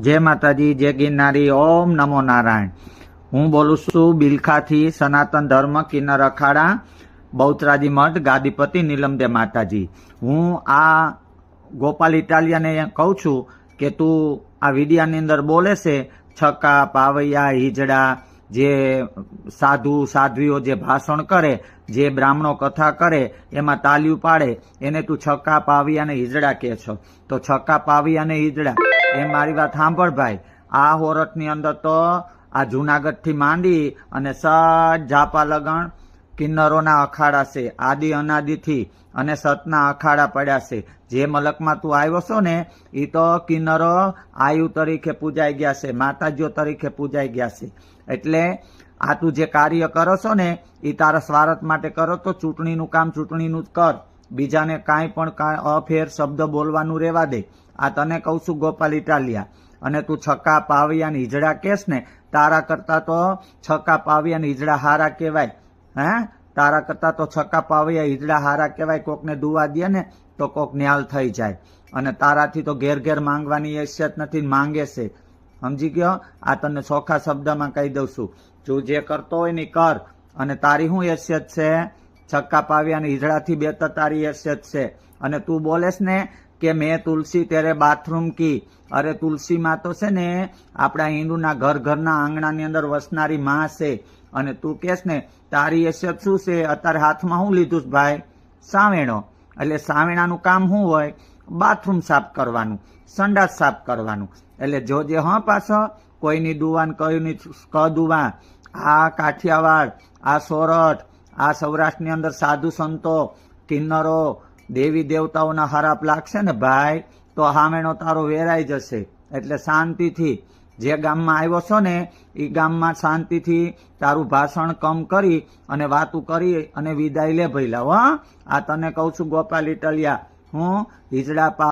जय माताजी, जय गिरनारी, ओम नमो नारायण। हूँ बोलू छू बिलखाथी सनातन धर्म किन्नर अखाड़ा बहुतराजी मठ गादीपति नीलमदे माताजी। हूँ आ गोपाल इटालिया ने कहूँ छू के तू आ विडिया नी अंदर बोले से छक्का पावैया हिजड़ा जे साधु साध्वीओ जे भाषण करे, जे ब्राह्मणों कथा करे एमां तालियूं पाड़े एने तू छक्का पाविया ने हिजड़ा कहे छो। तो छक्का पाविया ने हिजड़ा ए मारी वात सांभळ भाई। आ होरठनी अंदर तो आ जूनागढ़ थी मांडी अने सज झापा लगन किन्नरोना अखाड़ा से आदि अनादि थी अने सतना अखाड़ा पड्या से। जे मलकमां तू आव्यो छो ने ई तो किन्नरो आयु तरीके पूजाई गया से, माताजीओ तरीके पूजाई गया से। एटले आ तू जे कार्य करो छो ने ई तारा स्वार्थ माटे करो तो चूंटणीनुं काम चूंटणीनुं ज कर, बीजाने कांई पण अफेर शब्द बोलवानुं रेवा दे। आ तने कहूं छुं गोपाल इटालिया। अने तू छक्का पाविया ने हिजड़ा केस ने तारा करता तो छक्का पाविया ने हिजड़ा हारा कहेवाय। हैं तारा करता तो छक्का पाविया हिजड़ा हारा कहेवाय। कोकने दुआ दे ने तो कोक न्याल थई जाय। अने ताराथी तो घेर घेर मांगवानी हैसियत नथी, मांगे से। समझी गयो? आ तने सोखा शब्द में कही दઉં છું, तू जे करतो होय ने कर। अने तारी हुं हैसियत छे? छक्का पाविया ने हिजड़ा थी बेहतर तारी हैसियत छे। अने तू बोलेस ने के मैं तुलसी तेरे बाथरूम की। अरे तुलसी मां तो छे ने आपड़ा हिंदूना घर घरना आंगणानी अंदर वसनारी मां छे। अने तू केस ने तारी हैसियत शुं छे? अतारे हाथमां हुं लीधुं भाई? सावेणो। એટલે સાવેણાનું કામ શું હોય? બાથરૂમ સાફ કરવાનું, સંડાસ સાફ કરવાનું। એટલે જોજે હા પાછો કોઈની દુવાન કોઈની કદુવા। આ કાઠિયાવાડ, આ સોરઠ, આ સૌરાષ્ટ્રની અંદર સાધુ સંતો કિન્નરો દેવી દેવતાઓના હરાપ લાગશે ને ભાઈ તો હામેણો તારો વેરાઈ જશે। એટલે શાંતિથી જે ગામમાં આવ્યો છો ને એ ગામમાં શાંતિથી તારું ભાષણ કમ કરી અને વાતું કરી અને વિદાય લે ભઈલા। આ તને કહું છું ગોપાલ ઇટાલિયા, હું હિજડા